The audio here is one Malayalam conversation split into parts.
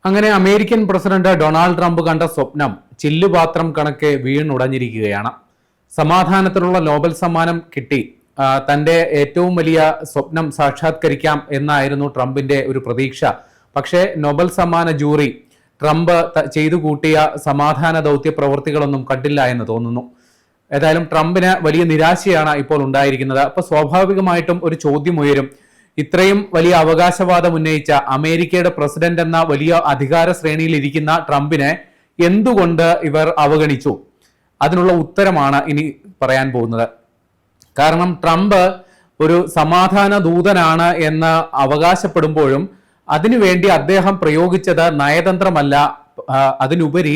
അങ്ങനെ അമേരിക്കൻ പ്രസിഡന്റ് ഡൊണാൾഡ് ട്രംപ് കണ്ട സ്വപ്നം ചില്ലുപാത്രം കണക്കെ വീണുടഞ്ഞിരിക്കുകയാണ്. സമാധാനത്തിനുള്ള നോബൽ സമ്മാനം കിട്ടി തന്റെ ഏറ്റവും വലിയ സ്വപ്നം സാക്ഷാത്കരിക്കാം എന്നായിരുന്നു ട്രംപിന്റെ ഒരു പ്രതീക്ഷ. പക്ഷേ നോബൽ സമ്മാന ജൂറി ട്രംപ് ചെയ്തു കൂട്ടിയ സമാധാന ദൗത്യ പ്രവൃത്തികളൊന്നും കണ്ടില്ല എന്ന് തോന്നുന്നു. ഏതായാലും ട്രംപിന് വലിയ നിരാശയാണ് ഇപ്പോൾ ഉണ്ടായിരിക്കുന്നത്. അപ്പൊ സ്വാഭാവികമായിട്ടും ഒരു ചോദ്യം ഉയരും, ഇത്രയും വലിയ അവകാശവാദം ഉന്നയിച്ച അമേരിക്കയുടെ പ്രസിഡന്റ് എന്ന വലിയ അധികാര ശ്രേണിയിൽ ഇരിക്കുന്ന ട്രംപിനെ എന്തുകൊണ്ട് ഇവർ അവഗണിച്ചു? അതിനുള്ള ഉത്തരമാണ് ഇനി പറയാൻ പോകുന്നത്. കാരണം ട്രംപ് ഒരു സമാധാന ദൂതനാണ് എന്ന് അവകാശപ്പെടുമ്പോഴും അതിനുവേണ്ടി അദ്ദേഹം പ്രയോഗിച്ചത് നയതന്ത്രമല്ല, അതിനുപരി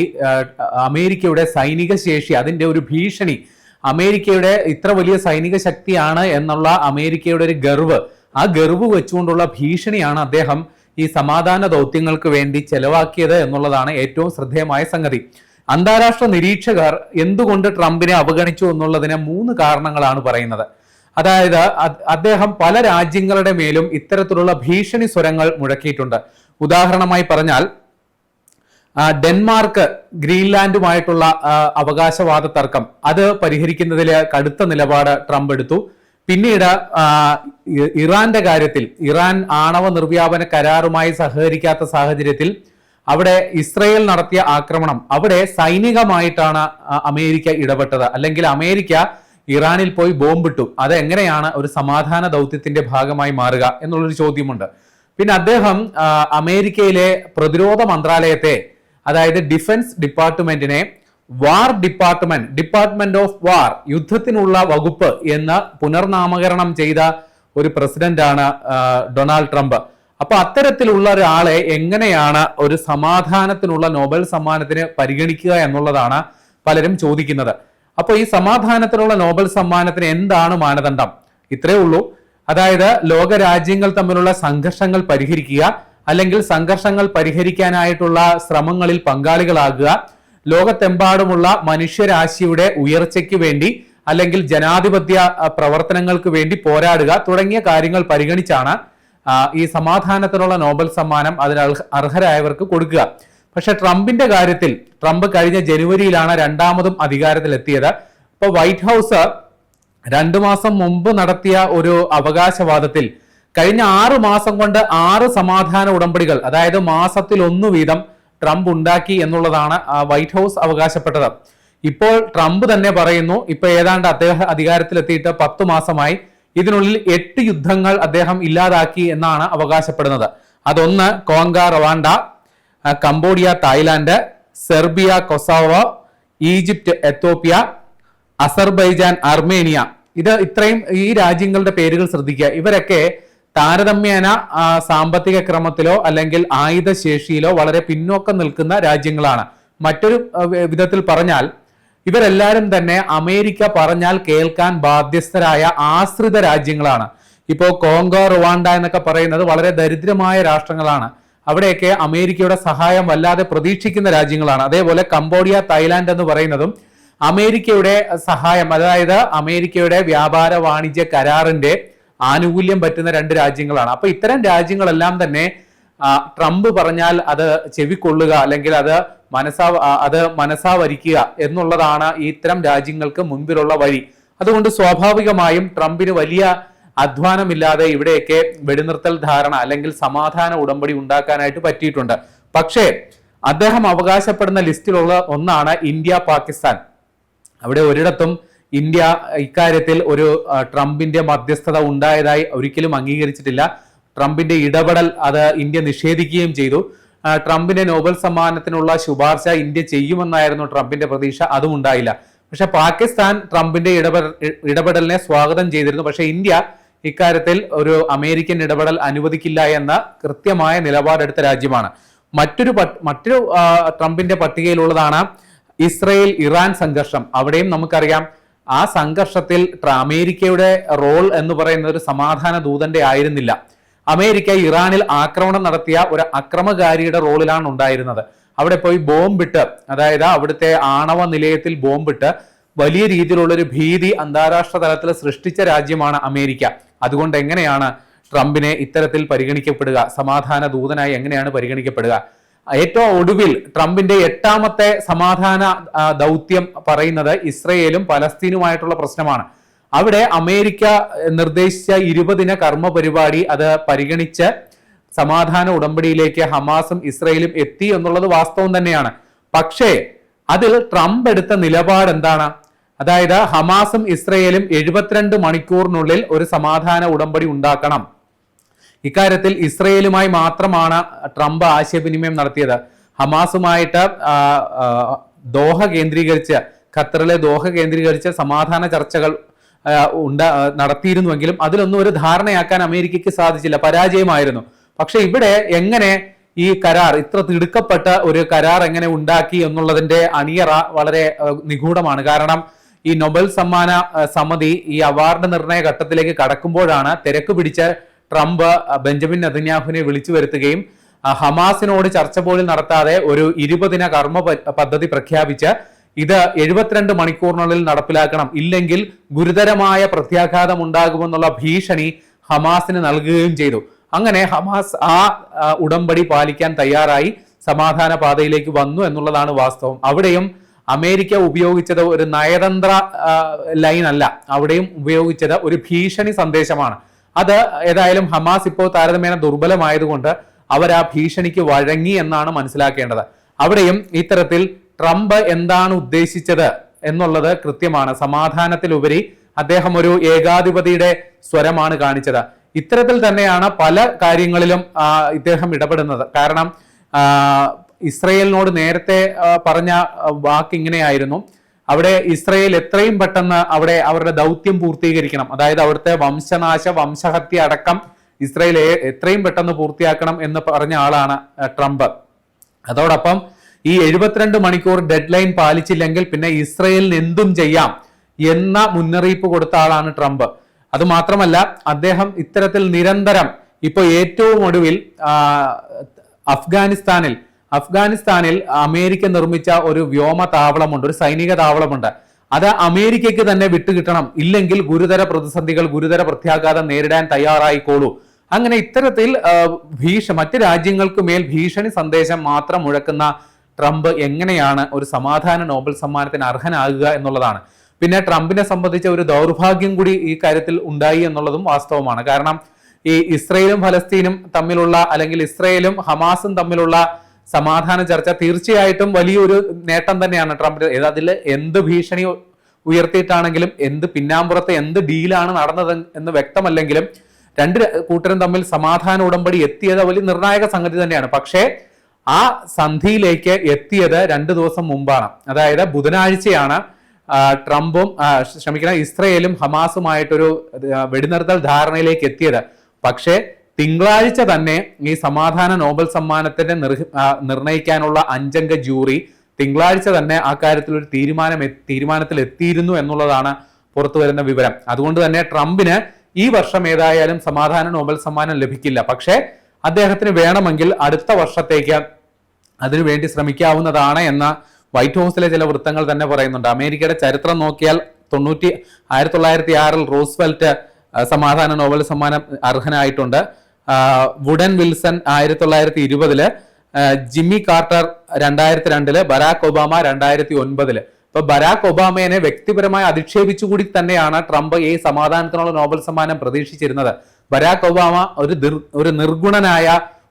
അമേരിക്കയുടെ സൈനിക ശേഷി, അതിന്റെ ഒരു ഭീഷണി, അമേരിക്കയുടെ ഇത്ര വലിയ സൈനിക ശക്തിയാണ് എന്നുള്ള അമേരിക്കയുടെ ഒരു ഗർവ്, ആ ഗർവ് വെച്ചുകൊണ്ടുള്ള ഭീഷണിയാണ് അദ്ദേഹം ഈ സമാധാന ദൗത്യങ്ങൾക്ക് വേണ്ടി ചെലവാക്കിയത് എന്നുള്ളതാണ് ഏറ്റവും ശ്രദ്ധേയമായ സംഗതി. അന്താരാഷ്ട്ര നിരീക്ഷകർ എന്തുകൊണ്ട് ട്രംപിനെ അവഗണിച്ചു എന്നുള്ളതിന് 3 കാരണങ്ങളാണ് പറയുന്നത്. അതായത് അദ്ദേഹം പല രാജ്യങ്ങളുടെ മേലും ഇത്തരത്തിലുള്ള ഭീഷണി സ്വരങ്ങൾ മുഴക്കിയിട്ടുണ്ട്. ഉദാഹരണമായി പറഞ്ഞാൽ ഡെൻമാർക്ക് ഗ്രീൻലാൻഡുമായിട്ടുള്ള അവകാശവാദ തർക്കം അത് പരിഹരിക്കുന്നതിൽ കടുത്ത നിലപാട് ട്രംപ് എടുത്തു. പിന്നീട് ഇറാന്റെ കാര്യത്തിൽ ഇറാൻ ആണവ നിർവ്യാപന കരാറുമായി സഹകരിക്കാത്ത സാഹചര്യത്തിൽ അവിടെ ഇസ്രയേൽ നടത്തിയ ആക്രമണം, അവിടെ സൈനികമായിട്ടാണ് അമേരിക്ക ഇടപെട്ടത്, അല്ലെങ്കിൽ അമേരിക്ക ഇറാനിൽ പോയി ബോംബിട്ടു. അത് എങ്ങനെയാണ് ഒരു സമാധാന ദൗത്യത്തിന്റെ ഭാഗമായി മാറുക എന്നുള്ളൊരു ചോദ്യമുണ്ട്. പിന്നെ അദ്ദേഹം അമേരിക്കയിലെ പ്രതിരോധ മന്ത്രാലയത്തെ, അതായത് ഡിഫൻസ് ഡിപ്പാർട്ട്മെന്റിനെ വാർ ഡിപ്പാർട്ട്മെന്റ് ഓഫ് വാർ, യുദ്ധത്തിനുള്ള വകുപ്പ് എന്ന് പുനർനാമകരണം ചെയ്ത ഒരു പ്രസിഡന്റാണ് ഡൊണാൾഡ് ട്രംപ്. അപ്പൊ അത്തരത്തിലുള്ള ഒരാളെ എങ്ങനെയാണ് ഒരു സമാധാനത്തിനുള്ള നോബൽ സമ്മാനത്തിന് പരിഗണിക്കുക എന്നുള്ളതാണ് പലരും ചോദിക്കുന്നത്. അപ്പൊ ഈ സമാധാനത്തിനുള്ള നോബൽ സമ്മാനത്തിന് എന്താണ് മാനദണ്ഡം? ഇത്രയേ ഉള്ളൂ. അതായത് ലോക രാജ്യങ്ങൾ തമ്മിലുള്ള സംഘർഷങ്ങൾ പരിഹരിക്കുക, അല്ലെങ്കിൽ സംഘർഷങ്ങൾ പരിഹരിക്കാനായിട്ടുള്ള ശ്രമങ്ങളിൽ പങ്കാളികളാകുക, ലോകത്തെമ്പാടുമുള്ള മനുഷ്യരാശിയുടെ ഉയർച്ചയ്ക്ക് വേണ്ടി അല്ലെങ്കിൽ ജനാധിപത്യ പ്രവർത്തനങ്ങൾക്ക് വേണ്ടി പോരാടുക തുടങ്ങിയ കാര്യങ്ങൾ പരിഗണിച്ചാണ് ഈ സമാധാനത്തിനുള്ള നോബൽ സമ്മാനം അതിന് അർഹരായവർക്ക് കൊടുക്കുക. പക്ഷെ ട്രംപിന്റെ കാര്യത്തിൽ ട്രംപ് കഴിഞ്ഞ ജനുവരിയിലാണ് രണ്ടാമതും അധികാരത്തിലെത്തിയത്. ഇപ്പൊ വൈറ്റ് ഹൗസ് 2 മാസം മുമ്പ് നടത്തിയ ഒരു അവകാശവാദത്തിൽ കഴിഞ്ഞ 6 മാസം കൊണ്ട് 6 സമാധാന ഉടമ്പടികൾ, അതായത് മാസത്തിൽ 1 വീതം ട്രംപ് ഉണ്ടാക്കി എന്നുള്ളതാണ് വൈറ്റ് ഹൗസ് അവകാശപ്പെട്ടത്. ഇപ്പോൾ ട്രംപ് തന്നെ പറയുന്നു, ഇപ്പൊ ഏതാണ്ട് അദ്ദേഹം അധികാരത്തിലെത്തിയിട്ട് 10 മാസമായി, ഇതിനുള്ളിൽ 8 യുദ്ധങ്ങൾ അദ്ദേഹം ഇല്ലാതാക്കി എന്നാണ് അവകാശപ്പെടുന്നത്. അതൊന്ന് Congo Rwanda, Cambodia Thailand, Serbia Kosovo, Egypt Ethiopia, Azerbaijan Armenia. ഇത്രയും ഈ രാജ്യങ്ങളുടെ പേരുകൾ ശ്രദ്ധിക്കുക. ഇവരൊക്കെ താരതമ്യേന സാമ്പത്തിക ക്രമത്തിലോ അല്ലെങ്കിൽ ആയുധശേഷിയിലോ വളരെ പിന്നോക്കം നിൽക്കുന്ന രാജ്യങ്ങളാണ്. മറ്റൊരു വിധത്തിൽ പറഞ്ഞാൽ ഇവരെല്ലാവരും തന്നെ അമേരിക്ക പറഞ്ഞാൽ കേൾക്കാൻ ബാധ്യസ്ഥരായ ആശ്രിത രാജ്യങ്ങളാണ്. ഇപ്പോ കോങ്കോ റുവാണ്ട എന്നൊക്കെ പറയുന്നത് വളരെ ദരിദ്രമായ രാഷ്ട്രങ്ങളാണ്. അവിടെയൊക്കെ അമേരിക്കയുടെ സഹായം വല്ലാതെ പ്രതീക്ഷിക്കുന്ന രാജ്യങ്ങളാണ്. അതേപോലെ കംബോഡിയ തായ്ലാന്റ് എന്ന് പറയുന്നതും അമേരിക്കയുടെ സഹായം, അതായത് അമേരിക്കയുടെ വ്യാപാര വാണിജ്യ കരാറിന്റെ ആനുകൂല്യം പറ്റുന്ന 2 രാജ്യങ്ങളാണ്. അപ്പൊ ഇത്തരം രാജ്യങ്ങളെല്ലാം തന്നെ ട്രംപ് പറഞ്ഞാൽ അത് ചെവിക്കൊള്ളുക, അല്ലെങ്കിൽ അത് മനസ്സാ വരിക്കുക എന്നുള്ളതാണ് ഇത്തരം രാജ്യങ്ങൾക്ക് മുൻപിലുള്ള വഴി. അതുകൊണ്ട് സ്വാഭാവികമായും ട്രംപിന് വലിയ അധ്വാനമില്ലാതെ ഇവിടെയൊക്കെ വെടിനിർത്തൽ ധാരണ അല്ലെങ്കിൽ സമാധാന ഉടമ്പടി ഉണ്ടാക്കാനായിട്ട് പറ്റിയിട്ടുണ്ട്. പക്ഷേ അദ്ദേഹം അവകാശപ്പെടുന്ന ലിസ്റ്റിലുള്ള ഒന്നാണ് ഇന്ത്യ പാകിസ്ഥാൻ. അവിടെ ഒരിടത്തും ഇന്ത്യ ഇക്കാര്യത്തിൽ ഒരു ട്രംപിന്റെ മധ്യസ്ഥത ഉണ്ടായതായി ഒരിക്കലും അംഗീകരിച്ചിട്ടില്ല. ട്രംപിന്റെ ഇടപെടൽ അത് ഇന്ത്യ നിഷേധിക്കുകയും ചെയ്തു. ട്രംപിന്റെ നോബൽ സമ്മാനത്തിനുള്ള ശുപാർശ ഇന്ത്യ ചെയ്യുമെന്നായിരുന്നു ട്രംപിന്റെ പ്രതീക്ഷ, അതും ഉണ്ടായില്ല. പക്ഷെ പാകിസ്ഥാൻ ട്രംപിന്റെ ഇടപെടലിനെ സ്വാഗതം ചെയ്തിരുന്നു. പക്ഷെ ഇന്ത്യ ഇക്കാര്യത്തിൽ ഒരു അമേരിക്കൻ ഇടപെടൽ അനുവദിക്കില്ല എന്ന കൃത്യമായ നിലപാടെടുത്ത രാജ്യമാണ്. മറ്റൊരു ട്രംപിന്റെ പട്ടികയിലുള്ളതാണ് ഇസ്രയേൽ ഇറാൻ സംഘർഷം. അവിടെയും നമുക്കറിയാം ആ സംഘർഷത്തിൽ അമേരിക്കയുടെ റോൾ എന്ന് പറയുന്ന ഒരു സമാധാന ദൂതന്റെ ആയിരുന്നില്ല. അമേരിക്ക ഇറാനിൽ ആക്രമണം നടത്തിയ ഒരു അക്രമകാരിയുടെ റോളിലാണ് ഉണ്ടായിരുന്നത്. അവിടെ പോയി ബോംബിട്ട്, അതായത് അവിടുത്തെ ആണവ നിലയത്തിൽ ബോംബിട്ട് വലിയ രീതിയിലുള്ള ഒരു ഭീതി അന്താരാഷ്ട്ര തലത്തിൽ സൃഷ്ടിച്ച രാജ്യമാണ് അമേരിക്ക. അതുകൊണ്ട് എങ്ങനെയാണ് ട്രംപിനെ ഇത്തരത്തിൽ പരിഗണിക്കപ്പെടുക? സമാധാന ദൂതനായി എങ്ങനെയാണ് പരിഗണിക്കപ്പെടുക? ഏറ്റവും ഒടുവിൽ ട്രംപിന്റെ 8ാമത്തെ സമാധാന ദൗത്യം പറയുന്നത് ഇസ്രയേലും പലസ്തീനുമായിട്ടുള്ള പ്രശ്നമാണ്. അവിടെ അമേരിക്ക നിർദ്ദേശിച്ച 20 ദിന കർമ്മ പരിപാടി അത് പരിഗണിച്ച് സമാധാന ഉടമ്പടിയിലേക്ക് ഹമാസും ഇസ്രയേലും എത്തി എന്നുള്ളത് വാസ്തവം തന്നെയാണ്. പക്ഷേ അതിൽ ട്രംപ് എടുത്ത നിലപാട് എന്താണ്? അതായത് ഹമാസും ഇസ്രയേലും 72 മണിക്കൂറിനുള്ളിൽ ഒരു സമാധാന ഉടമ്പടി ഉണ്ടാക്കണം. ഇക്കാര്യത്തിൽ ഇസ്രയേലുമായി മാത്രമാണ് ട്രംപ് ആശയവിനിമയം നടത്തിയത്. ഹമാസുമായിട്ട് ദോഹ കേന്ദ്രീകരിച്ച്, ഖത്തറിലെ ദോഹ കേന്ദ്രീകരിച്ച് സമാധാന ചർച്ചകൾ നടത്തിയിരുന്നുവെങ്കിലും അതിലൊന്നും ഒരു ധാരണയാക്കാൻ അമേരിക്കയ്ക്ക് സാധിച്ചില്ല, പരാജയമായിരുന്നു. പക്ഷെ ഇവിടെ എങ്ങനെ ഈ കരാർ, ഇത്ര തിടുക്കപ്പെട്ട ഒരു കരാർ എങ്ങനെ ഉണ്ടാക്കി എന്നുള്ളതിന്റെ അണിയറ വളരെ നിഗൂഢമാണ്. കാരണം ഈ നൊബേൽ സമ്മാന സമിതി ഈ അവാർഡ് നിർണയ ഘട്ടത്തിലേക്ക് കടക്കുമ്പോഴാണ് തിരക്ക് പിടിച്ച് ട്രംപ് ബെഞ്ചമിൻ നെതന്യാഹുവിനെ വിളിച്ചു വരുത്തുകയും ഹമാസിനോട് ചർച്ച പോലും നടത്താതെ ഒരു 20 ദിന കർമ്മ പദ്ധതി പ്രഖ്യാപിച്ച് ഇത് 72 മണിക്കൂറിനുള്ളിൽ നടപ്പിലാക്കണം, ഇല്ലെങ്കിൽ ഗുരുതരമായ പ്രത്യാഘാതം ഉണ്ടാകുമെന്നുള്ള ഭീഷണി ഹമാസിന് നൽകുകയും ചെയ്തു. അങ്ങനെ ഹമാസ് ആ ഉടമ്പടി പാലിക്കാൻ തയ്യാറായി സമാധാന പാതയിലേക്ക് വന്നു എന്നുള്ളതാണ് വാസ്തവം. അവിടെയും അമേരിക്ക ഉപയോഗിച്ചത് ഒരു നയതന്ത്ര ലൈൻ അല്ല, അവിടെയും ഉപയോഗിച്ചത് ഒരു ഭീഷണി സന്ദേശമാണ്. അത് ഏതായാലും ഹമാസ് ഇപ്പോൾ താരതമ്യേന ദുർബലമായതുകൊണ്ട് അവർ ആ ഭീഷണിക്ക് വഴങ്ങി എന്നാണ് മനസ്സിലാക്കേണ്ടത്. അവിടെയും ഇത്തരത്തിൽ ട്രംപ് എന്താണ് ഉദ്ദേശിച്ചത് എന്നുള്ളത് കൃത്യമാണ്. സമാധാനത്തിലുപരി അദ്ദേഹം ഒരു ഏകാധിപതിയുടെ സ്വരമാണ് കാണിച്ചത്. ഇത്തരത്തിൽ തന്നെയാണ് പല കാര്യങ്ങളിലും ഇദ്ദേഹം ഇടപെടുന്നത്. കാരണം ഇസ്രയേലിനോട് നേരത്തെ പറഞ്ഞ വാക്ക് ഇങ്ങനെയായിരുന്നു, അവിടെ ഇസ്രയേൽ എത്രയും പെട്ടെന്ന് അവിടെ അവരുടെ ദൗത്യം പൂർത്തീകരിക്കണം, അതായത് അവിടുത്തെ വംശഹത്യ അടക്കം ഇസ്രയേൽ എത്രയും പെട്ടെന്ന് പൂർത്തിയാക്കണം എന്ന് പറഞ്ഞ ആളാണ് ട്രംപ്. അതോടൊപ്പം ഈ 72 മണിക്കൂർ ഡെഡ് ലൈൻ പാലിച്ചില്ലെങ്കിൽ പിന്നെ ഇസ്രയേലിന് എന്തും ചെയ്യാം എന്ന മുന്നറിയിപ്പ് കൊടുത്ത ആളാണ് ട്രംപ്. അതുമാത്രമല്ല, അദ്ദേഹം ഇത്തരത്തിൽ നിരന്തരം ഇപ്പൊ ഏറ്റവും ഒടുവിൽ അഫ്ഗാനിസ്ഥാനിൽ അമേരിക്ക നിർമ്മിച്ച ഒരു വ്യോമ താവളമുണ്ട്, ഒരു സൈനിക താവളമുണ്ട്. അത് അമേരിക്കയ്ക്ക് തന്നെ വിട്ടുകിട്ടണം, ഇല്ലെങ്കിൽ ഗുരുതര പ്രതിസന്ധികൾ, ഗുരുതര പ്രത്യാഘാതം നേരിടാൻ തയ്യാറായിക്കോളൂ. അങ്ങനെ ഇത്തരത്തിൽ മറ്റ് രാജ്യങ്ങൾക്ക് മേൽ ഭീഷണി സന്ദേശം മാത്രം മുഴക്കുന്ന ട്രംപ് എങ്ങനെയാണ് ഒരു സമാധാന നോബൽ സമ്മാനത്തിന് അർഹനാകുക എന്നുള്ളതാണ്. പിന്നെ ട്രംപിനെ സംബന്ധിച്ച ഒരു ദൗർഭാഗ്യം കൂടി ഈ കാര്യത്തിൽ ഉണ്ടായി എന്നുള്ളതും വാസ്തവമാണ്. കാരണം ഈ ഇസ്രയേലും ഫലസ്തീനും തമ്മിലുള്ള, അല്ലെങ്കിൽ ഇസ്രയേലും ഹമാസും തമ്മിലുള്ള സമാധാന ചർച്ച തീർച്ചയായിട്ടും വലിയൊരു നേട്ടം തന്നെയാണ് ട്രംപിന്. അതിൽ എന്ത് ഭീഷണി ഉയർത്തിയിട്ടാണെങ്കിലും, എന്ത് പിന്നാമ്പുറത്ത് എന്ത് ഡീലാണ് നടന്നത് എന്ന് വ്യക്തമല്ലെങ്കിലും രണ്ട് കൂട്ടരും തമ്മിൽ സമാധാന ഉടമ്പടി എത്തിയത് വലിയ നിർണായക സംഗതി തന്നെയാണ്. പക്ഷേ ആ സന്ധിയിലേക്ക് എത്തിയത് 2 ദിവസം മുമ്പാണ്. അതായത് ബുധനാഴ്ചയാണ് ഇസ്രയേലും ഹമാസുമായിട്ടൊരു വെടിനിർത്തൽ ധാരണയിലേക്ക് എത്തിയത്. പക്ഷേ തിങ്കളാഴ്ച തന്നെ ഈ സമാധാന നോബൽ സമ്മാനത്തിന്റെ നിർണയിക്കാനുള്ള 5 അംഗ ജൂറി തിങ്കളാഴ്ച തന്നെ ആ കാര്യത്തിൽ ഒരു തീരുമാനത്തിൽ എത്തിയിരുന്നു എന്നുള്ളതാണ് പുറത്തു വരുന്ന വിവരം. അതുകൊണ്ട് തന്നെ ട്രംപിന് ഈ വർഷം ഏതായാലും സമാധാന നോബൽ സമ്മാനം ലഭിക്കില്ല. പക്ഷേ അദ്ദേഹത്തിന് വേണമെങ്കിൽ അടുത്ത വർഷത്തേക്ക് അതിനുവേണ്ടി ശ്രമിക്കാവുന്നതാണ് എന്ന വൈറ്റ് ഹൗസിലെ ചില വൃത്തങ്ങൾ തന്നെ പറയുന്നുണ്ട്. അമേരിക്കയുടെ ചരിത്രം നോക്കിയാൽ 1906 റൂസ്വെൽറ്റ് സമാധാന നോബൽ സമ്മാനം അർഹനായിട്ടുണ്ട്. Woodrow Wilson 1920, Jimmy Carter 2002, Barack Obama 2009. ഇപ്പൊ ബരാക് ഒബാമയെ വ്യക്തിപരമായി അധിക്ഷേപിച്ചുകൂടി തന്നെയാണ് ട്രംപ് ഈ സമാധാനത്തിനുള്ള നോബൽ സമ്മാനം പ്രതീക്ഷിച്ചിരുന്നത്. ബരാക് ഒബാമ ഒരു നിർഗുണനായ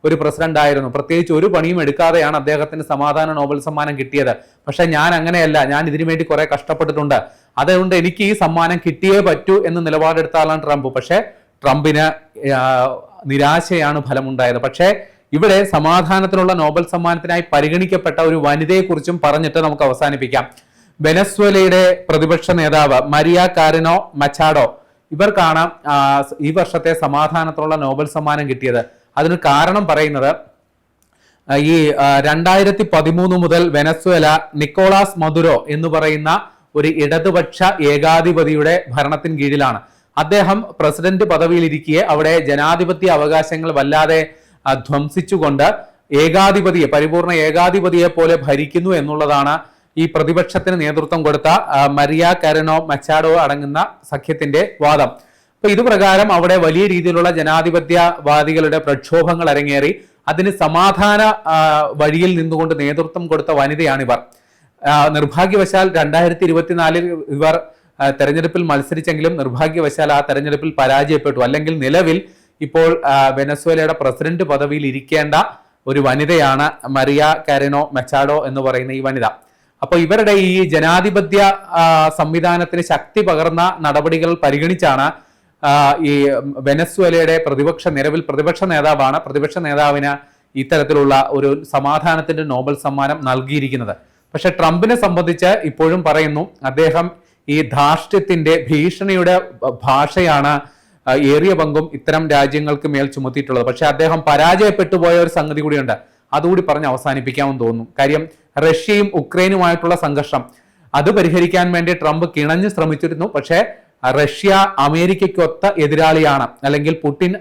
ഒരു പ്രസിഡന്റ് ആയിരുന്നു. പ്രത്യേകിച്ച് ഒരു പണിയും എടുക്കാതെയാണ് അദ്ദേഹത്തിന് സമാധാന നോബൽ സമ്മാനം കിട്ടിയത്. പക്ഷെ ഞാൻ അങ്ങനെയല്ല, ഞാൻ ഇതിനു വേണ്ടി കുറെ കഷ്ടപ്പെട്ടിട്ടുണ്ട്, അതുകൊണ്ട് എനിക്ക് ഈ സമ്മാനം കിട്ടിയേ പറ്റൂ എന്ന് നിലപാടെടുത്ത ആളാണ് ട്രംപ്. പക്ഷെ ട്രംപിന് നിരാശയാണ് ഫലമുണ്ടായത്. പക്ഷേ ഇവിടെ സമാധാനത്തിനുള്ള നോബൽ സമ്മാനത്തിനായി പരിഗണിക്കപ്പെട്ട ഒരു വനിതയെക്കുറിച്ചും പറഞ്ഞിട്ട് നമുക്ക് അവസാനിപ്പിക്കാം. വെനസ്വേലയുടെ പ്രതിപക്ഷ നേതാവ് മരിയ കാരിനോ മച്ചാഡോ, ഇവർക്കാണ് ഈ വർഷത്തെ സമാധാനത്തിനുള്ള നോബൽ സമ്മാനം കിട്ടിയത്. അതിന് കാരണം പറയുന്നത് ഈ 2013 മുതൽ വെനസ്വേല നിക്കോളാസ് മദുരോ എന്ന് പറയുന്ന ഒരു ഇടതുപക്ഷ ഏകാധിപതിയുടെ ഭരണത്തിന് കീഴിലാണ്. അദ്ദേഹം പ്രസിഡന്റ് പദവിയിലിരിക്കെ അവിടെ ജനാധിപത്യ അവകാശങ്ങൾ വല്ലാതെ ധ്വംസിച്ചുകൊണ്ട് പരിപൂർണ ഏകാധിപതിയെ പോലെ ഭരിക്കുന്നു എന്നുള്ളതാണ് ഈ പ്രതിപക്ഷത്തിന് നേതൃത്വം കൊടുത്ത മരിയ കാരിനോ മച്ചാഡോ അടങ്ങുന്ന സഖ്യത്തിന്റെ വാദം. അപ്പൊ ഇതുപ്രകാരം അവിടെ വലിയ രീതിയിലുള്ള ജനാധിപത്യവാദികളുടെ പ്രക്ഷോഭങ്ങൾ അരങ്ങേറി. അതിന് സമാധാന വഴിയിൽ നിന്നുകൊണ്ട് നേതൃത്വം കൊടുത്ത വനിതയാണിവർ. നിർഭാഗ്യവശാൽ 2024 ഇവർ തെരഞ്ഞെടുപ്പിൽ മത്സരിച്ചെങ്കിലും നിർഭാഗ്യവശാൽ ആ തെരഞ്ഞെടുപ്പിൽ പരാജയപ്പെട്ടു. അല്ലെങ്കിൽ നിലവിൽ ഇപ്പോൾ വെനസ്വേലയുടെ പ്രസിഡന്റ് പദവിയിൽ ഇരിക്കേണ്ട ഒരു വനിതയാണ് മരിയ കാരിനോ മെച്ചാഡോ എന്ന് പറയുന്ന ഈ വനിത. അപ്പൊ ഇവരുടെ ഈ ജനാധിപത്യ സംവിധാനത്തിന് ശക്തി പകർന്ന നടപടികൾ പരിഗണിച്ചാണ് ഈ വെനസ്വേലയുടെ നിലവിൽ പ്രതിപക്ഷ നേതാവാണ്. പ്രതിപക്ഷ നേതാവിന് ഇത്തരത്തിലുള്ള ഒരു സമാധാനത്തിന്റെ നോബൽ സമ്മാനം നൽകിയിരിക്കുന്നത്. പക്ഷെ ട്രംപിനെ സംബന്ധിച്ച് ഇപ്പോഴും പറയുന്നു, അദ്ദേഹം ഈ ധാർഷ്ട്യത്തിന്റെ ഭീഷണിയുടെ ഭാഷയാണ് ഏറിയ പങ്കും ഇത്തരം രാജ്യങ്ങൾക്ക് മേൽ ചുമത്തിയിട്ടുള്ളത്. പക്ഷെ അദ്ദേഹം പരാജയപ്പെട്ടു പോയ ഒരു സംഗതി കൂടിയുണ്ട്, അതുകൂടി പറഞ്ഞ് അവസാനിപ്പിക്കാമെന്ന് തോന്നുന്നു. കാര്യം റഷ്യയും ഉക്രൈനുമായിട്ടുള്ള സംഘർഷം അത് പരിഹരിക്കാൻ വേണ്ടി ട്രംപ് കിണഞ്ഞ് ശ്രമിച്ചിരുന്നു. പക്ഷേ റഷ്യ അമേരിക്കയ്ക്കൊത്ത എതിരാളിയാണ്, അല്ലെങ്കിൽ പുടിൻ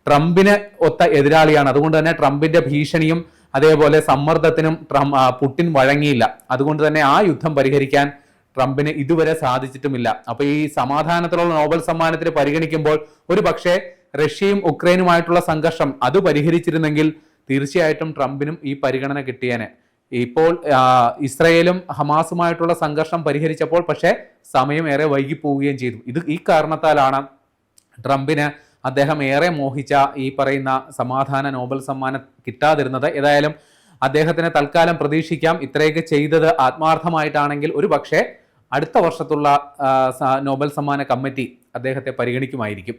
ട്രംപിന് ഒത്ത എതിരാളിയാണ്. അതുകൊണ്ട് തന്നെ ട്രംപിന്റെ ഭീഷണിയും അതേപോലെ സമ്മർദ്ദത്തിനും പുടിൻ വഴങ്ങിയില്ല. അതുകൊണ്ട് തന്നെ ആ യുദ്ധം പരിഹരിക്കാൻ ട്രംപിന് ഇതുവരെ സാധിച്ചിട്ടുമില്ല. അപ്പൊ ഈ സമാധാനത്തിലുള്ള നോബൽ സമ്മാനത്തിന് പരിഗണിക്കുമ്പോൾ ഒരു പക്ഷേ റഷ്യയും ഉക്രൈനുമായിട്ടുള്ള സംഘർഷം അത് പരിഹരിച്ചിരുന്നെങ്കിൽ തീർച്ചയായിട്ടും ട്രംപിനും ഈ പരിഗണന കിട്ടിയേനെ. ഇപ്പോൾ ഇസ്രയേലും ഹമാസുമായിട്ടുള്ള സംഘർഷം പരിഹരിച്ചപ്പോൾ പക്ഷേ സമയം ഏറെ വൈകി പോവുകയും ചെയ്തു. ഈ കാരണത്താലാണ് ട്രംപിന് അദ്ദേഹം ഏറെ മോഹിച്ച ഈ പറയുന്ന സമാധാന നോബൽ സമ്മാനം കിട്ടാതിരുന്നത്. ഏതായാലും അദ്ദേഹത്തിന് തൽക്കാലം പ്രതീക്ഷിക്കാം, ഇത്രയൊക്കെ ചെയ്തത് ആത്മാർത്ഥമായിട്ടാണെങ്കിൽ ഒരു പക്ഷേ അടുത്ത വർഷത്തുള്ള നോബൽ സമ്മാന കമ്മിറ്റി അദ്ദേഹത്തെ പരിഗണിക്കുമായിരിക്കും.